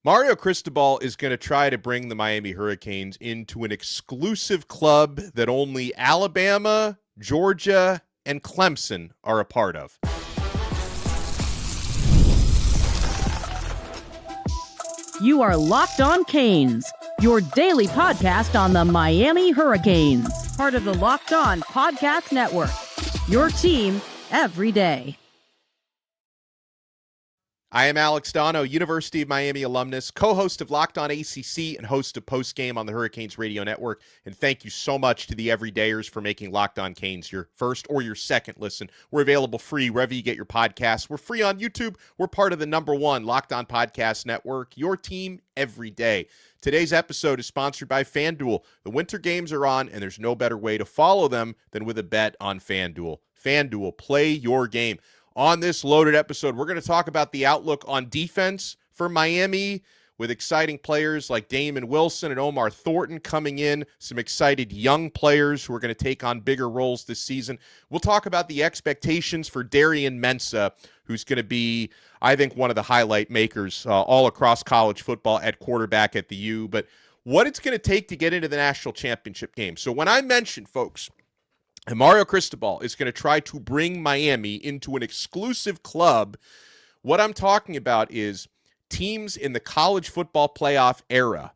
Mario Cristobal is going to try to bring the Miami Hurricanes into an exclusive club that only Alabama, Georgia, and Clemson are a part of. You are Locked On Canes, your daily podcast on the Miami Hurricanes, part of the Locked On Podcast Network, your team every day. I am Alex Donno, University of Miami alumnus, co-host of Locked On ACC and host of Postgame on the Hurricanes Radio Network. And thank you so much to the everydayers for making Locked On Canes your first or your second listen. We're available free wherever you get your podcasts. We're free on YouTube. We're part of the #1 Locked On Podcast Network, your team every day. Today's episode is sponsored by FanDuel. The winter games are on, and there's no better way to follow them than with a bet on FanDuel. FanDuel, play your game. On this loaded episode, we're going to talk about the outlook on defense for Miami with exciting players like Damon Wilson and Omar Thornton coming in, some excited young players who are going to take on bigger roles this season. We'll talk about the expectations for Darian Mensah, who's going to be, I think, one of the highlight makers all across college football at quarterback at the U, but what it's going to take to get into the national championship game. So when I mentioned, folks, and Mario Cristobal is going to try to bring Miami into an exclusive club, what I'm talking about is teams in the college football playoff era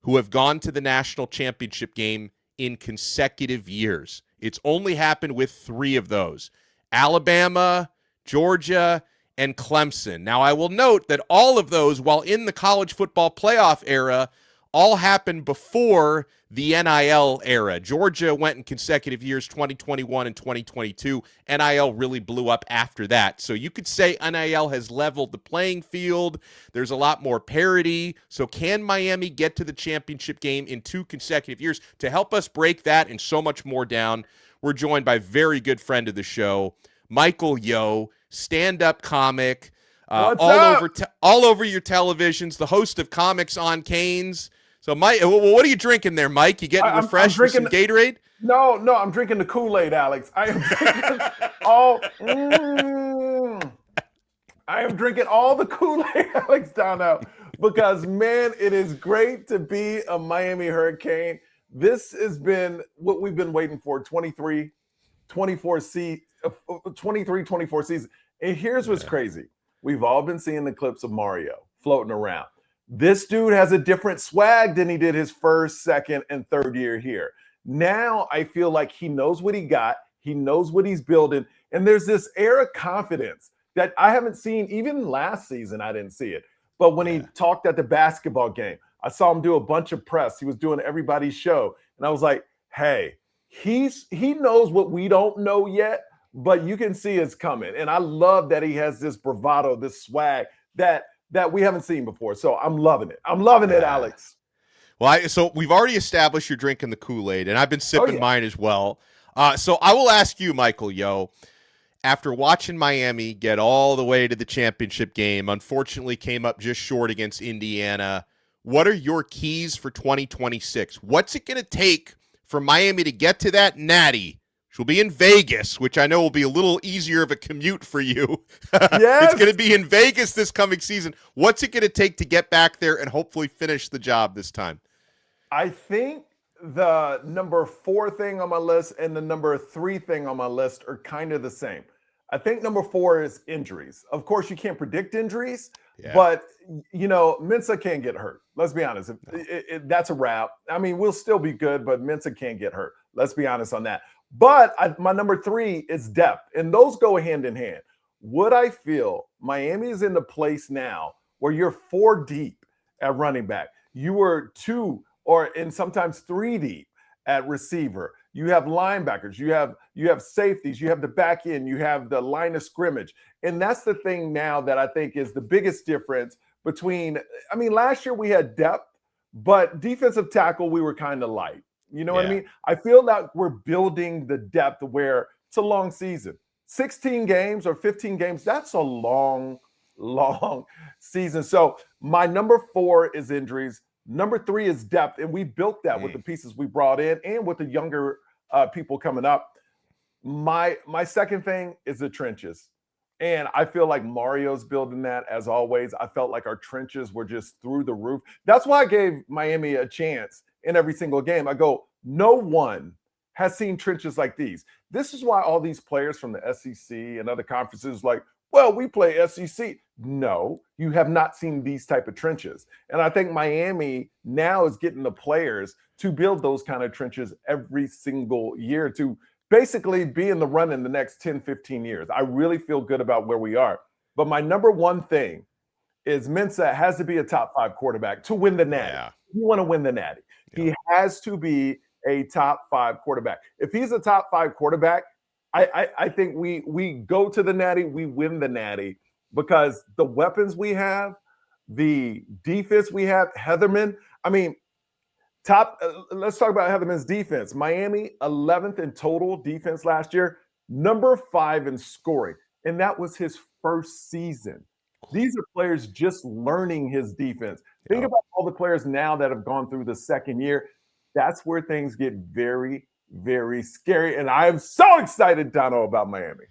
who have gone to the national championship game in consecutive years. It's only happened with 3 of those: Alabama, Georgia, and Clemson. Now, I will note that all of those, while in the college football playoff era, all happened before the NIL era. Georgia went in consecutive years, 2021 and 2022. NIL really blew up after that. So you could say NIL has leveled the playing field. There's a lot more parity. So can Miami get to the championship game in 2 consecutive years? To help us break that and so much more down, we're joined by a very good friend of the show, Michael Yo, stand-up comic, all over your televisions, the host of Comics on Canes. So, Mike, what are you drinking there, Mike? You getting refreshed with some Gatorade? No, I'm drinking the Kool-Aid, Alex. I am drinking all the Kool-Aid, Alex Donno, because, man, it is great to be a Miami Hurricane. This has been what we've been waiting for, 23, 24 seasons. And here's what's crazy. We've all been seeing the clips of Mario floating around. This dude has a different swag than he did his first, second, and third year here. Now I feel like he knows what he got. He knows what he's building. And there's this air of confidence that I haven't seen even last season. I didn't see it. But when he talked at the basketball game, I saw him do a bunch of press. He was doing everybody's show. And I was like, hey, he knows what we don't know yet, but you can see it's coming. And I love that he has this bravado, this swag that we haven't seen before. So I'm loving it. I'm loving it, Alex. Well, so we've already established you're drinking the Kool-Aid, and I've been sipping mine as well. So I will ask you, Michael Yo, after watching Miami get all the way to the championship game, unfortunately came up just short against Indiana, what are your keys for 2026? What's it going to take for Miami to get to that Natty? She'll be in Vegas, which I know will be a little easier of a commute for you. Yes. It's going to be in Vegas this coming season. What's it going to take to get back there and hopefully finish the job this time? I think the number 4 thing on my list and the number 3 thing on my list are kind of the same. I think number 4 is injuries. Of course, you can't predict injuries, but, Mensah can't get hurt. Let's be honest. That's a wrap. I mean, we'll still be good, but Mensah can't get hurt. Let's be honest on that. But my number 3 is depth, and those go hand in hand. Would I feel Miami is in the place now where you're 4 deep at running back? You were 2 and sometimes 3 deep at receiver. You have linebackers. You have safeties. You have the back end. You have the line of scrimmage. And that's the thing now that I think is the biggest difference between – last year we had depth, but defensive tackle we were kind of light. You know what I mean? I feel like we're building the depth where it's a long season. 16 games or 15 games, that's a long season. So my number 4 is injuries. Number 3 is depth, and we built that with the pieces we brought in and with the younger people coming up. My second thing is the trenches. And I feel like Mario's building that as always. I felt like our trenches were just through the roof. That's why I gave Miami a chance in every single game. I go, no one has seen trenches like these. This is why all these players from the SEC and other conferences like, well, we play SEC. No, you have not seen these type of trenches. And I think Miami now is getting the players to build those kind of trenches every single year to basically be in the run in the next 10, 15 years. I really feel good about where we are. But my number one thing is Mensah has to be a top 5 quarterback to win the Natty. Yeah. You want to win the Natty. Yeah. He has to be a top 5 quarterback. If he's a top 5 quarterback, I think we go to the Natty, we win the Natty because the weapons we have, the defense we have, Hetherman. I mean, let's talk about Hetherman's defense. Miami, 11th in total defense last year, number 5 in scoring, and that was his first season. These are players just learning his defense. Think about all the players now that have gone through the second year. That's where things get very, very scary. And I'm so excited, Donno, about Miami.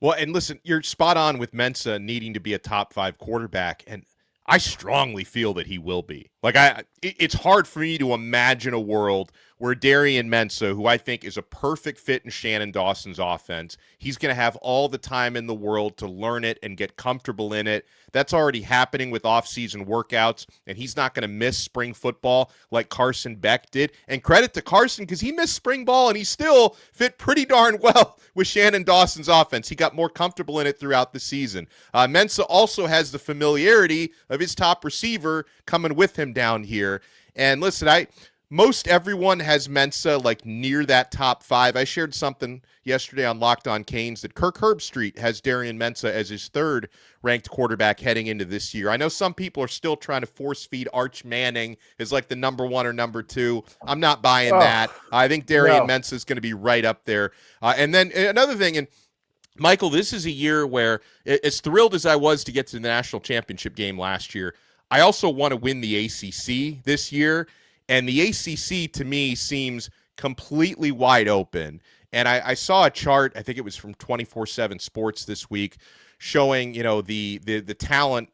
Well, and listen, you're spot on with Mensah needing to be a top 5 quarterback. And I strongly feel that he will be. Like, it's hard for me to imagine a world where Darian Mensah, who I think is a perfect fit in Shannon Dawson's offense, he's going to have all the time in the world to learn it and get comfortable in it. That's already happening with off-season workouts, and he's not going to miss spring football like Carson Beck did. And credit to Carson, because he missed spring ball, and he still fit pretty darn well with Shannon Dawson's offense. He got more comfortable in it throughout the season. Mensah also has the familiarity of his top receiver coming with him down here. And listen, most everyone has Mensah like near that top 5. I shared something yesterday on Locked On Canes that Kirk Herbstreit has Darian Mensah as his 3rd ranked quarterback heading into this year. I know some people are still trying to force feed Arch Manning as like the number 1 or number 2. I'm not buying that. I think Darian Mensah is going to be right up there. And then another thing, and Michael, this is a year where, as thrilled as I was to get to the national championship game last year, I also want to win the ACC this year. And the ACC, to me, seems completely wide open. And I saw a chart, I think it was from 24/7 Sports this week, showing, the talent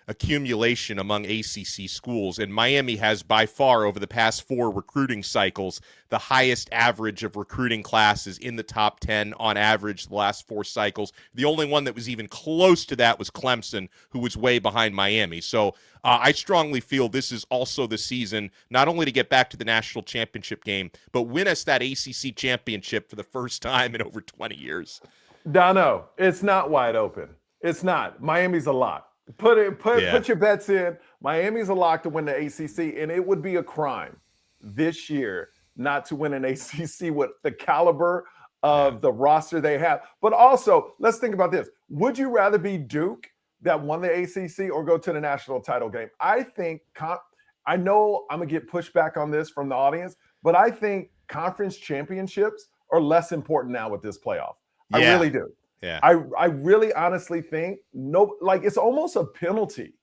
accumulation among ACC schools. And Miami has by far, over the past 4 recruiting cycles, the highest average of recruiting classes in the top 10 on average the last 4 cycles. The only one that was even close to that was Clemson, who was way behind Miami. So I strongly feel this is also the season, not only to get back to the national championship game, but win us that ACC championship for the first time in over 20 years. Donno, it's not wide open. It's not. Miami's a lock. Put your bets in. Miami's a lock to win the ACC, and it would be a crime this year not to win an ACC with the caliber of the roster they have. But also, let's think about this. Would you rather be Duke that won the ACC or go to the national title game? I think, I know I'm going to get pushback on this from the audience, but I think conference championships are less important now with this playoff. I really do. Yeah. I really honestly think it's almost a penalty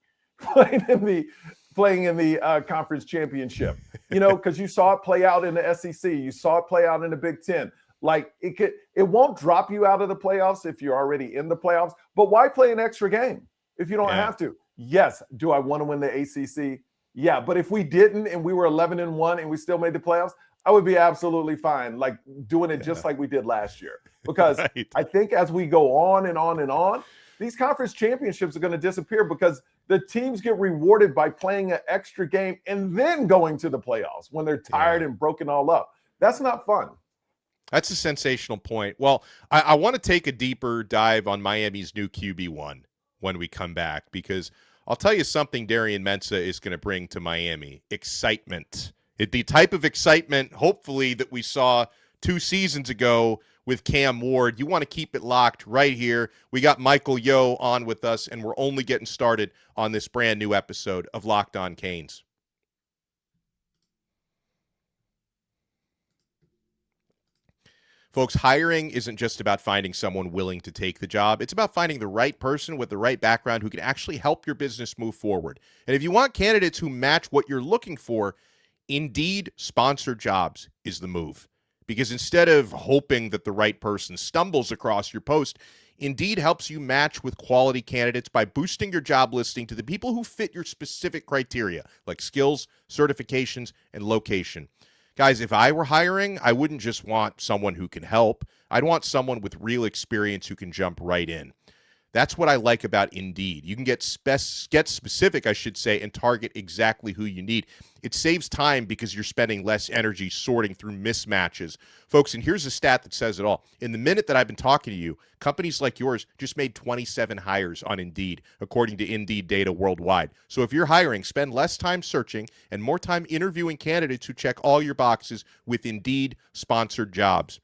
playing in the conference championship, because you saw it play out in the SEC, you saw it play out in the Big Ten. Like it won't drop you out of the playoffs if you're already in the playoffs. But why play an extra game if you don't have to? Yes. Do I want to win the ACC? Yeah. But if we didn't and we were 11-1 and we still made the playoffs, I would be absolutely fine, like doing it just like we did last year. Because I think as we go on and on and on, these conference championships are going to disappear because the teams get rewarded by playing an extra game and then going to the playoffs when they're tired and broken all up. That's not fun. That's a sensational point. Well, I want to take a deeper dive on Miami's new QB1 when we come back, because I'll tell you something Darian Mensah is going to bring to Miami: excitement. The type of excitement, hopefully, that we saw 2 seasons ago with Cam Ward. You want to keep it locked right here. We got Michael Yo on with us, and we're only getting started on this brand new episode of Locked On Canes. Folks, hiring isn't just about finding someone willing to take the job. It's about finding the right person with the right background who can actually help your business move forward. And if you want candidates who match what you're looking for, Indeed Sponsored Jobs is the move. Because instead of hoping that the right person stumbles across your post, Indeed helps you match with quality candidates by boosting your job listing to the people who fit your specific criteria, like skills, certifications, and location. Guys, if I were hiring, I wouldn't just want someone who can help. I'd want someone with real experience who can jump right in. That's what I like about Indeed. You can get specific, I should say, and target exactly who you need. It saves time because you're spending less energy sorting through mismatches. Folks, and here's a stat that says it all. In the minute that I've been talking to you, companies like yours just made 27 hires on Indeed, according to Indeed data worldwide. So if you're hiring, spend less time searching and more time interviewing candidates who check all your boxes with Indeed-sponsored jobs.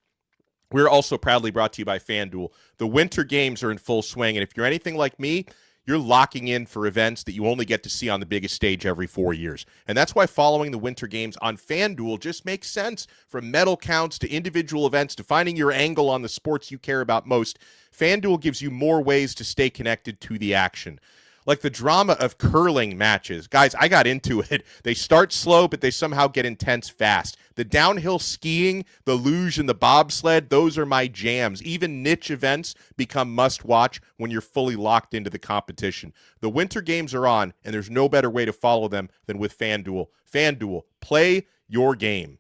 We're also proudly brought to you by FanDuel. The winter games are in full swing, and if you're anything like me, you're locking in for events that you only get to see on the biggest stage every 4 years. And that's why following the winter games on FanDuel just makes sense. From medal counts to individual events to finding your angle on the sports you care about most, FanDuel gives you more ways to stay connected to the action. Like the drama of curling matches. Guys, I got into it. They start slow, but they somehow get intense fast. The downhill skiing, the luge, and the bobsled, those are my jams. Even niche events become must-watch when you're fully locked into the competition. The winter games are on, and there's no better way to follow them than with FanDuel. FanDuel, play your game.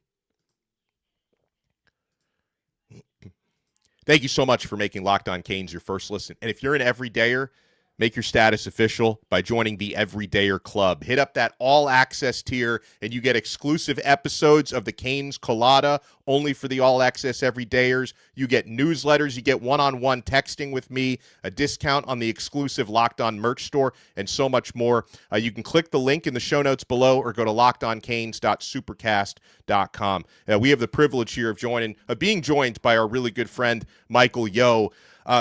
Thank you so much for making Locked On Canes your first listen. And if you're an everydayer, make your status official by joining the Everydayer Club. Hit up that all-access tier, and you get exclusive episodes of the Canes Colada only for the all-access Everydayers. You get newsletters. You get one-on-one texting with me, a discount on the exclusive Locked On merch store, and so much more. You can click the link in the show notes below or go to lockedoncanes.supercast.com. We have the privilege here of being joined by our really good friend, Michael Yo.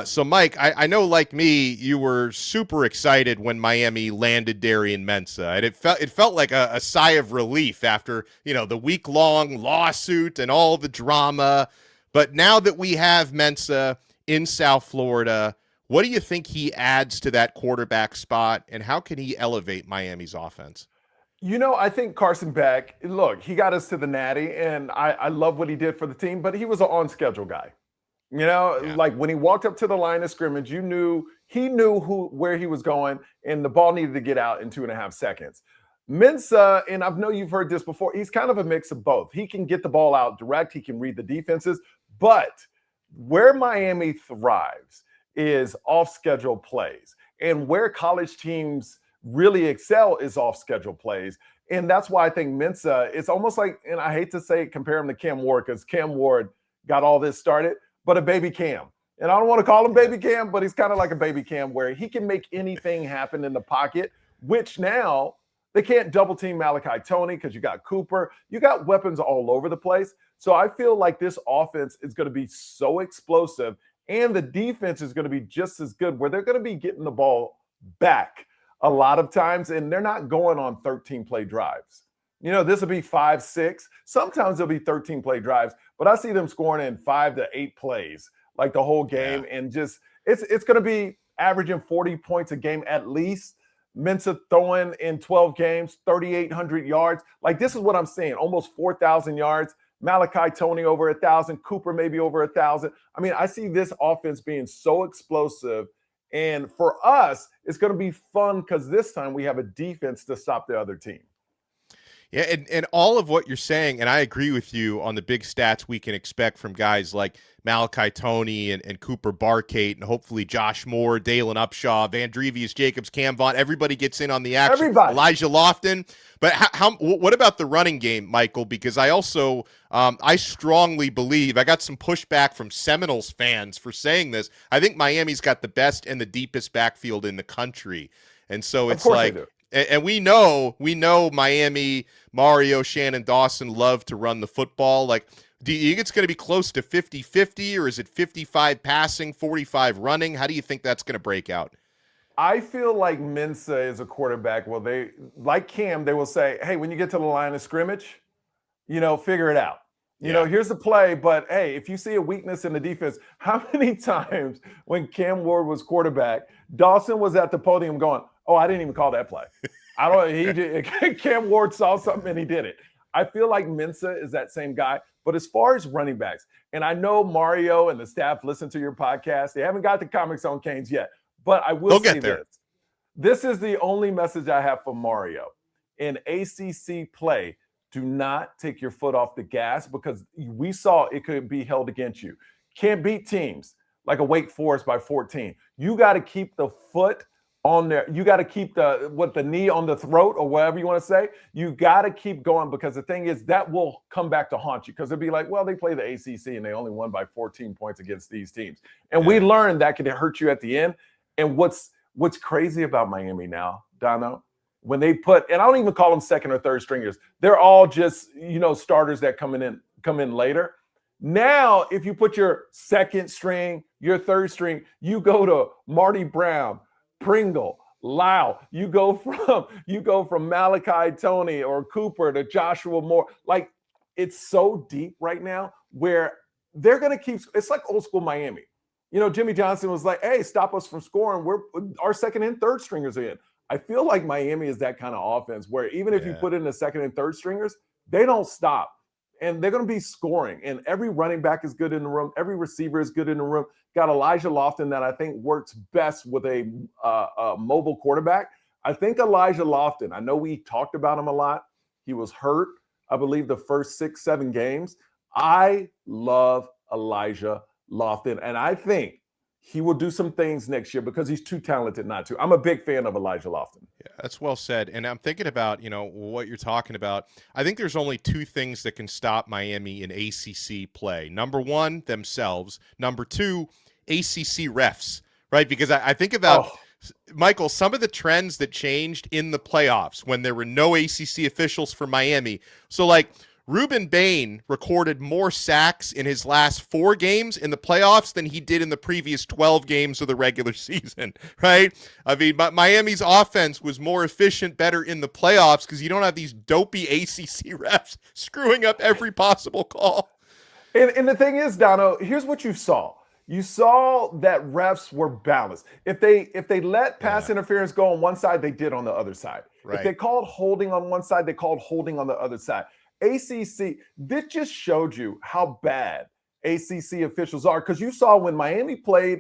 So, Mike, I know, like me, you were super excited when Miami landed Darian Mensah, and it felt like a sigh of relief after, the week-long lawsuit and all the drama. But now that we have Mensah in South Florida, what do you think he adds to that quarterback spot, and how can he elevate Miami's offense? I think Carson Beck, look, he got us to the Natty, and I love what he did for the team, but he was an on-schedule guy. Like when he walked up to the line of scrimmage, he knew where he was going, and the ball needed to get out in 2.5 seconds. Mensah, and I know you've heard this before, he's kind of a mix of both. He can get the ball out direct, he can read the defenses, but where Miami thrives is off-schedule plays. And where college teams really excel is off-schedule plays. And that's why I think Mensah, it's almost like, and I hate to say compare him to Cam Ward, because Cam Ward got all this started, but a baby Cam. And I don't want to call him baby Cam, but he's kind of like a baby Cam where he can make anything happen in the pocket, which now they can't double team Malachi Toney because you got Cooper. You got weapons all over the place. So I feel like this offense is going to be so explosive, and the defense is going to be just as good, where they're going to be getting the ball back a lot of times, and they're not going on 13-play drives. This will be 5, 6. Sometimes it'll be 13-play drives, but I see them scoring in 5 to 8 plays, like the whole game. Yeah. And just it's going to be averaging 40 points a game at least. Mensah throwing in 12 games, 3,800 yards. Like, this is what I'm saying, almost 4,000 yards. Malachi Toney over 1,000. Cooper maybe over 1,000. I mean, I see this offense being so explosive. And for us, it's going to be fun because this time we have a defense to stop the other team. Yeah, and all of what you're saying, and I agree with you on the big stats we can expect from guys like Malachi Toney and Cooper Barkate, and hopefully Josh Moore, Dalen Upshaw, Vandrevius Jacobs, Cam Vaughn. Everybody gets in on the action. Everybody. Elijah Lofton. But what about the running game, Michael? Because I also I strongly believe, I got some pushback from Seminoles fans for saying this. I think Miami's got the best and the deepest backfield in the country. And so it's like, and we know Miami, Mario, Shannon, Dawson love to run the football. Like, do you think it's going to be close to 50-50, or is it 55 passing, 45 running? How do you think that's going to break out? I feel like Mensah is a quarterback. Well, they, like Cam, they will say, hey, when you get to the line of scrimmage, figure it out. Here's the play, but hey, if you see a weakness in the defense, how many times when Cam Ward was quarterback, Dawson was at the podium going, oh, I didn't even call that play. Cam Ward saw something and he did it. I feel like Mensah is that same guy. But as far as running backs, and I know Mario and the staff listen to your podcast. They haven't got the comics on Canes yet, but I will say this. This is the only message I have for Mario. In ACC play, do not take your foot off the gas because we saw it could be held against you. Can't beat teams like a Wake Forest by 14. You got to keep the foot on there. You got to keep the knee on the throat or whatever you want to say. You got to keep going because the thing is that will come back to haunt you because it'll be like, well, they play the ACC and they only won by 14 points against these teams. And we learned that could hurt you at the end. And what's crazy about Miami now, Donno, when they put, and I don't even call them second or third stringers. They're all just, starters that come in later. Now, if you put your second string, your third string, you go to Marty Brown, Pringle, Lau. You go from Malachi, Toney, or Cooper to Joshua Moore. Like, it's so deep right now where they're going to keep, it's like old school Miami. Jimmy Johnson was like, hey, stop us from scoring. Our second and third stringers are in. I feel like Miami is that kind of offense where even if you put in the second and third stringers, they don't stop. And they're going to be scoring. And every running back is good in the room. Every receiver is good in the room. Got Elijah Lofton that I think works best with a mobile quarterback. I think Elijah Lofton, I know we talked about him a lot. He was hurt, I believe, the first 6-7 games. I love Elijah Lofton. And I think he will do some things next year because he's too talented not to. I'm a big fan of Elijah Lofton. Yeah, that's well said. And I'm thinking about, what you're talking about. I think there's only two things that can stop Miami in ACC play. Number one, themselves. Number two, ACC refs, right? Because I think about, Michael, some of the trends that changed in the playoffs when there were no ACC officials for Miami. So, Ruben Bain recorded more sacks in his last 4 games in the playoffs than he did in the previous 12 games of the regular season, right? I mean, Miami's offense was more efficient, better in the playoffs because you don't have these dopey ACC refs screwing up every possible call. And the thing is, Donno, here's what you saw. You saw that refs were balanced. If they let pass interference go on one side, they did on the other side. Right. If they called holding on one side, they called holding on the other side. ACC, this just showed you how bad ACC officials are because you saw when Miami played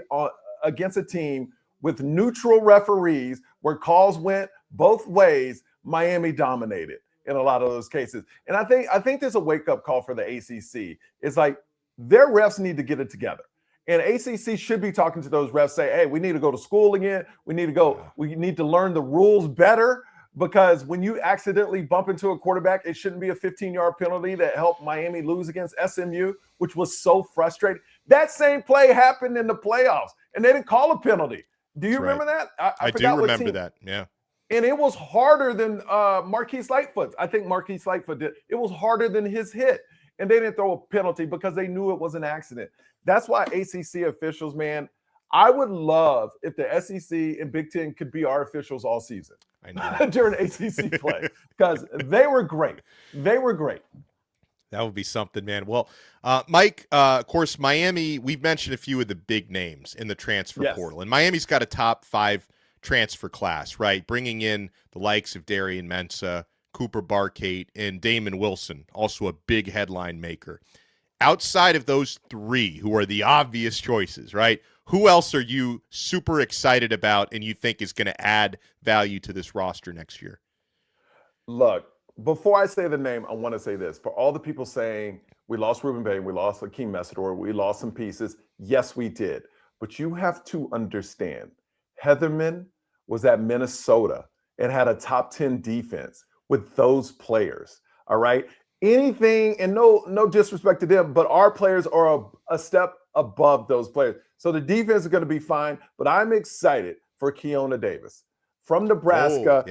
against a team with neutral referees where calls went both ways, Miami dominated in a lot of those cases. And I think there's a wake-up call for the ACC. It's like their refs need to get it together. And ACC should be talking to those refs, say, hey, we need to go to school again. We need to learn the rules better. Because when you accidentally bump into a quarterback, it shouldn't be a 15-yard penalty that helped Miami lose against SMU, which was so frustrating. That same play happened in the playoffs, and they didn't call a penalty. Do you remember that? I do remember that, yeah. And it was harder than Marquise Lightfoot's. I think Marquise Lightfoot did. It was harder than his hit, and they didn't throw a penalty because they knew it was an accident. That's why ACC officials, man, I would love if the SEC and Big Ten could be our officials all season. I know. During ACC play because they were great. They were great. That would be something, man. Well, Mike, of course, Miami, we've mentioned a few of the big names in the transfer portal. And Miami's got a top 5 transfer class, right? Bringing in the likes of Darian Mensah, Cooper Barkate, and Damon Wilson, also a big headline maker. Outside of those 3 who are the obvious choices, right? Who else are you super excited about and you think is going to add value to this roster next year? Look, before I say the name, I want to say this. For all the people saying we lost Ruben Bain, we lost Akeem Messidor, we lost some pieces. Yes, we did. But you have to understand, Hetherman was at Minnesota and had a top 10 defense with those players, all right? Anything, and no disrespect to them, but our players are a step above those players. So the defense is going to be fine, but I'm excited for Keona Davis from Nebraska.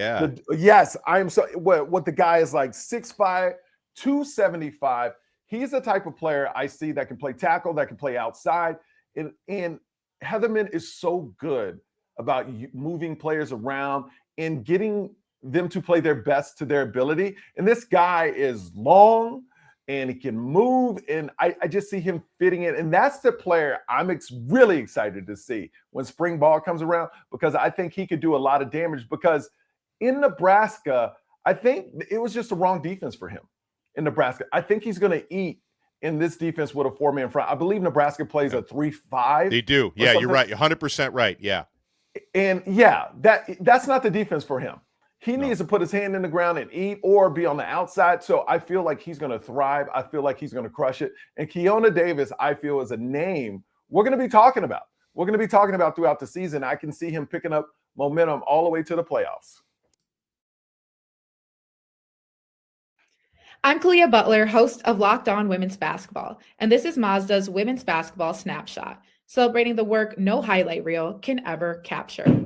Yes, I'm so what the guy is like 6'5", 275. He's the type of player I see that can play tackle, that can play outside. And Hetherman is so good about moving players around and getting them to play their best to their ability. And this guy is long and he can move. And I just see him fitting in. And that's the player I'm really excited to see when spring ball comes around, because I think he could do a lot of damage, because in Nebraska, I think it was just the wrong defense for him in Nebraska. I think he's going to eat in this defense with a 4-man front. I believe Nebraska plays a 3-5. They do. Yeah, you're right. 100% right. Yeah. And that's not the defense for him. He needs to put his hand in the ground and eat or be on the outside. So I feel like he's going to thrive. I feel like he's going to crush it. And Keona Davis, I feel, is a name we're going to be talking about. We're going to be talking about throughout the season. I can see him picking up momentum all the way to the playoffs. I'm Kalia Butler, host of Locked On Women's Basketball, and this is Mazda's Women's Basketball Snapshot, celebrating the work no highlight reel can ever capture.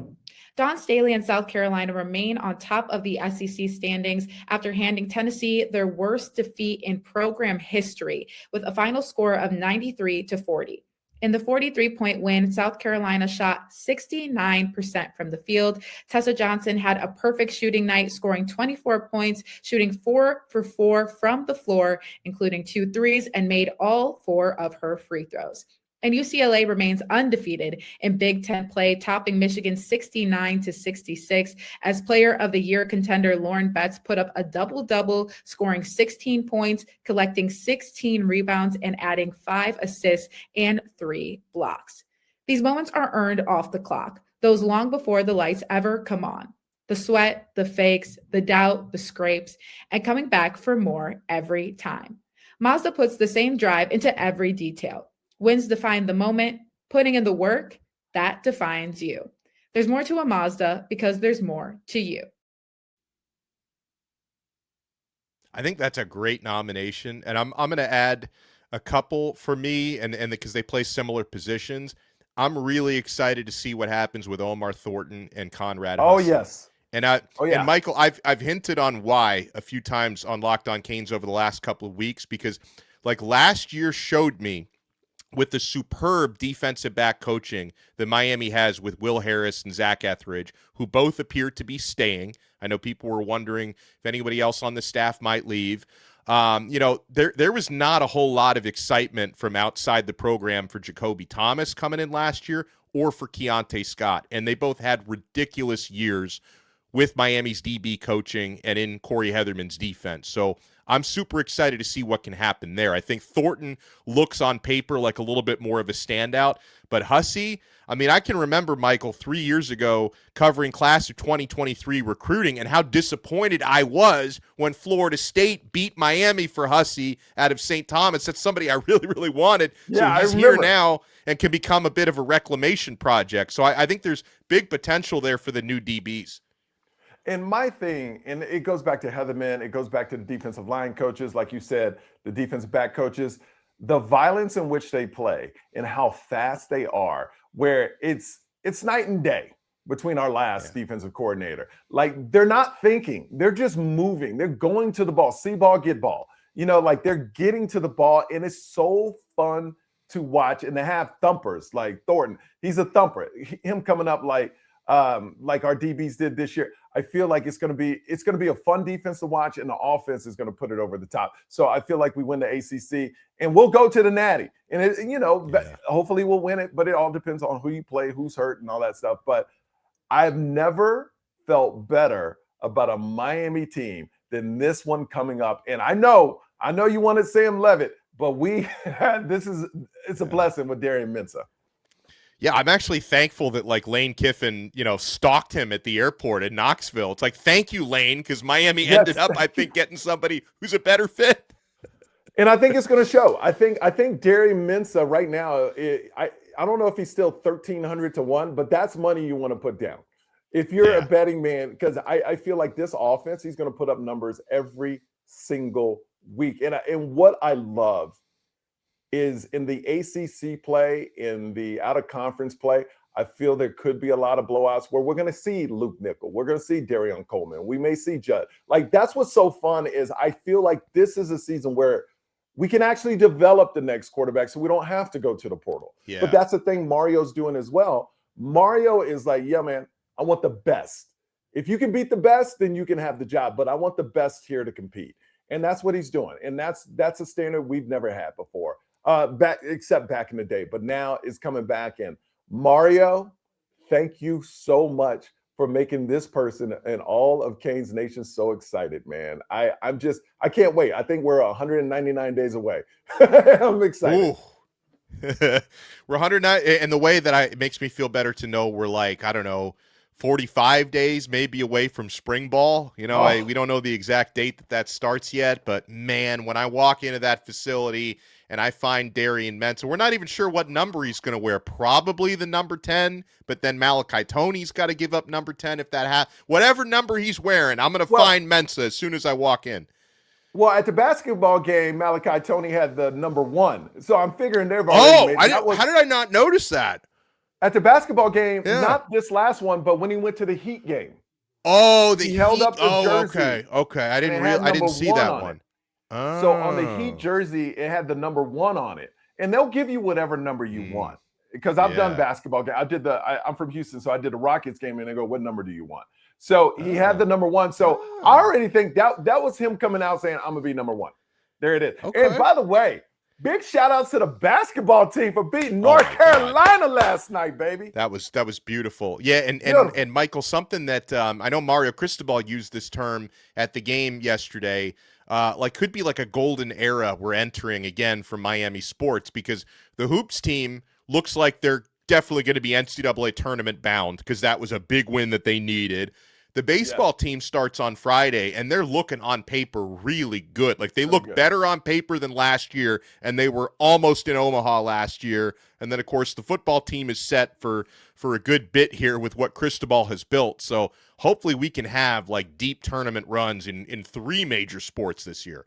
Dawn Staley and South Carolina remain on top of the SEC standings after handing Tennessee their worst defeat in program history with a final score of 93-40. In the 43-point win, South Carolina shot 69% from the field. Tessa Johnson had a perfect shooting night, scoring 24 points, shooting 4 for 4 from the floor, including 2 threes, and made all 4 of her free throws. And UCLA remains undefeated in Big Ten play, topping Michigan 69-66 as Player of the Year contender Lauren Betts put up a double-double, scoring 16 points, collecting 16 rebounds, and adding 5 assists and 3 blocks. These moments are earned off the clock, those long before the lights ever come on. The sweat, the fakes, the doubt, the scrapes, and coming back for more every time. Mazda puts the same drive into every detail. Wins define the moment, putting in the work, that defines you. There's more to a Mazda because there's more to you. I think that's a great nomination, and I'm going to add a couple for me, and because they play similar positions. I'm really excited to see what happens with Omar Thornton and Conrad Hussey. Oh, yes. And and Michael, I've hinted on why a few times on Locked On Canes over the last couple of weeks, because like last year showed me with the superb defensive back coaching that Miami has with Will Harris and Zach Etheridge, who both appear to be staying. I know people were wondering if anybody else on the staff might leave. There was not a whole lot of excitement from outside the program for Jacoby Thomas coming in last year or for Keontae Scott. And they both had ridiculous years with Miami's DB coaching and in Corey Hetherman's defense. So I'm super excited to see what can happen there. I think Thornton looks on paper like a little bit more of a standout, but Hussey, I mean, I can remember, Michael, 3 years ago covering class of 2023 recruiting and how disappointed I was when Florida State beat Miami for Hussey out of St. Thomas. That's somebody I really, really wanted. Yeah, so he's here now and can become a bit of a reclamation project. So I think there's big potential there for the new DBs. And my thing, and it goes back to Hetherman, it goes back to the defensive line coaches, like you said, the defensive back coaches, the violence in which they play and how fast they are, where it's night and day between our last defensive coordinator. Like they're not thinking, they're just moving. They're going to the ball, see ball, get ball. Like they're getting to the ball, and it's so fun to watch. And to have thumpers like Thornton, he's a thumper. Him coming up like our DBs did this year. I feel like it's going to be a fun defense to watch, and the offense is going to put it over the top. So I feel like we win the ACC, and we'll go to the Natty, and hopefully we'll win it. But it all depends on who you play, who's hurt, and all that stuff. But I've never felt better about a Miami team than this one coming up. And I know you wanted Sam Levitt, but it's a blessing with Darian Mensah. Yeah, I'm actually thankful that like Lane Kiffin, stalked him at the airport in Knoxville. It's like, thank you, Lane, because Miami ended up, I think, getting somebody who's a better fit. And I think it's going to show. I think Darian Mensah right now, I don't know if he's still 1,300 to 1, but that's money you want to put down. If you're a betting man, because I feel like this offense, he's going to put up numbers every single week. And what I love is in the ACC play, in the out-of-conference play, I feel there could be a lot of blowouts where we're going to see Luke Nickel. We're going to see Darian Coleman. We may see Judd. Like, that's what's so fun is I feel like this is a season where we can actually develop the next quarterback so we don't have to go to the portal. Yeah. But that's the thing Mario's doing as well. Mario is like, yeah, man, I want the best. If you can beat the best, then you can have the job. But I want the best here to compete. And that's what he's doing. And that's a standard we've never had before. Except back in the day, but now it's coming back. And Mario, thank you so much for making this person and all of Canes Nation so excited, man. I can't wait. I think we're 199 days away. I'm excited. Ooh. We're 109, and the way that it makes me feel better to know we're like, I don't know, 45 days maybe away from spring ball. We don't know the exact date that starts yet, but man, when I walk into that facility and I find Darian Mensah, we're not even sure what number he's going to wear. Probably the number 10, but then Malachi Toney's got to give up number 10 if that whatever number he's wearing, I'm going to find Mensah as soon as I walk in. Well, at the basketball game, Malachi Toney had the number 1. So I'm figuring they've already how did I not notice that? At the basketball game, not this last one, but when he went to the Heat game. Oh, he held up the jersey. Okay. I didn't see that one. Oh. So on the Heat jersey, it had the number 1 on it. And they'll give you whatever number you want. Because I've done basketball game. I'm from Houston, so I did the Rockets game, and they go, what number do you want? So he had the number 1. So I already think that was him coming out saying, I'm going to be number 1. There it is. Okay. And by the way, big shout outs to the basketball team for beating North Carolina last night, baby. That was beautiful. Yeah, and Michael, something that I know Mario Cristobal used this term at the game yesterday, could be like a golden era we're entering again for Miami sports, because the Hoops team looks like they're definitely going to be NCAA tournament bound, because that was a big win that they needed. The baseball team starts on Friday, and they're looking on paper really good. Like, they look better on paper than last year, and they were almost in Omaha last year. And then, of course, the football team is set for a good bit here with what Cristobal has built. So hopefully we can have, like, deep tournament runs in 3 major sports this year.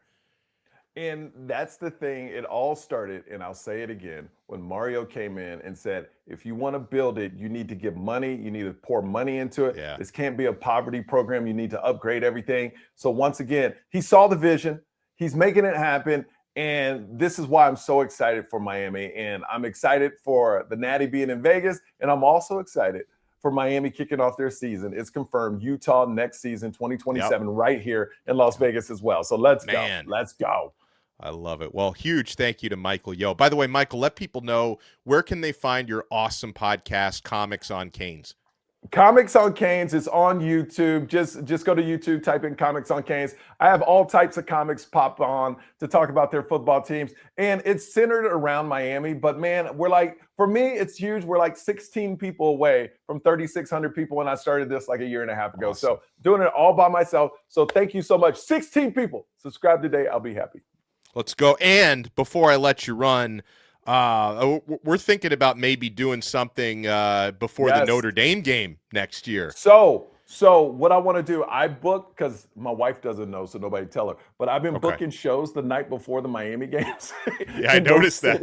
And that's the thing. It all started, and I'll say it again, when Mario came in and said, if you want to build it, you need to give money. You need to pour money into it. Yeah. This can't be a poverty program. You need to upgrade everything. So once again, he saw the vision. He's making it happen. And this is why I'm so excited for Miami. And I'm excited for the Natty being in Vegas. And I'm also excited for Miami kicking off their season. It's confirmed Utah next season, 2027, right here in Las Vegas as well. So let's go. Let's go. I love it. Well, huge thank you to Michael Yo. By the way, Michael, let people know, where can they find your awesome podcast, Comics on Canes? Comics on Canes is on YouTube. Just go to YouTube, type in Comics on Canes. I have all types of comics pop on to talk about their football teams. And it's centered around Miami. But, man, for me, it's huge. We're like 16 people away from 3,600 people when I started this like a year and a half ago. Awesome. So doing it all by myself. So thank you so much. 16 people. Subscribe today. I'll be happy. Let's go. And before I let you run, we're thinking about maybe doing something before the Notre Dame game next year. So what I want to do, I book, because my wife doesn't know, so nobody tell her, but I've been booking shows the night before the Miami games. Yeah, I noticed that.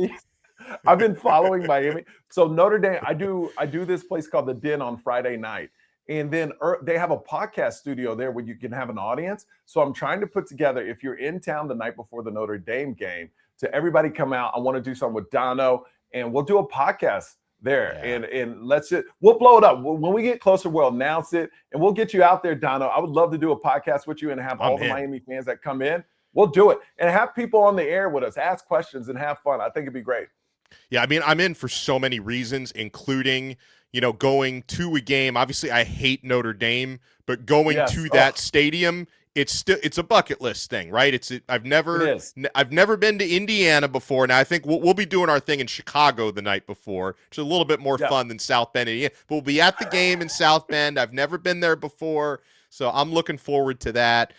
I've been following Miami. So Notre Dame, I do this place called The Den on Friday night. And then they have a podcast studio there where you can have an audience. So I'm trying to put together, if you're in town the night before the Notre Dame game, to everybody come out. I want to do something with Donno, and we'll do a podcast there. Yeah. And we'll blow it up. When we get closer, we'll announce it, and we'll get you out there, Donno. I would love to do a podcast with you and have all the Miami fans that come in. We'll do it and have people on the air with us, ask questions and have fun. I think it'd be great. Yeah, I mean, I'm in for so many reasons, including, going to a game. Obviously, I hate Notre Dame, but going to that stadium, it's a bucket list thing, right? I've never been to Indiana before. Now I think we'll be doing our thing in Chicago the night before, which is a little bit more fun than South Bend, Indiana. But we'll be at the game in South Bend. I've never been there before, so I'm looking forward to that.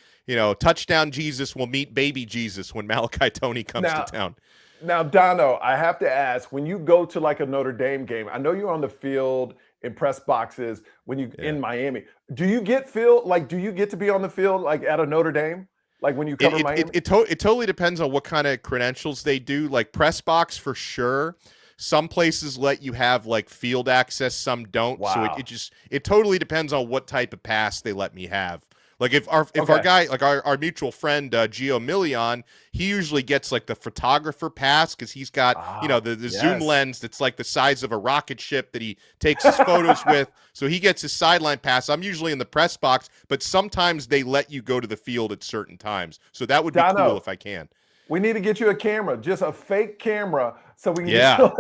Touchdown Jesus will meet baby Jesus when Malachi Toney comes to town. Now, Donno, I have to ask, when you go to like a Notre Dame game, I know you're on the field in press boxes when you in Miami. Do you get to be on the field like at a Notre Dame? Like when you cover Miami? It totally depends on what kind of credentials they do. Like press box for sure. Some places let you have like field access, some don't. Wow. So it totally depends on what type of pass they let me have. Like if our guy, like our mutual friend Gio Million, he usually gets like the photographer pass because he's got the zoom lens that's like the size of a rocket ship that he takes his photos with. So he gets his sideline pass. I'm usually in the press box, but sometimes they let you go to the field at certain times. So that would be cool if I can. We need to get you a camera, just a fake camera, so we can get you.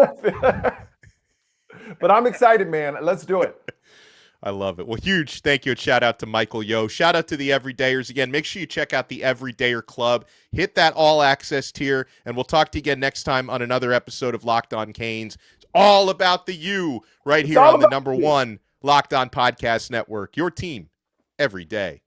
But I'm excited, man. Let's do it. I love it. Well, huge thank you and shout out to Michael Yo. Shout out to the Everydayers. Again, make sure you check out the Everydayer Club. Hit that all access tier, and we'll talk to you again next time on another episode of Locked On Canes. It's all about the U right here on the #1 Locked On Podcast Network. Your team every day.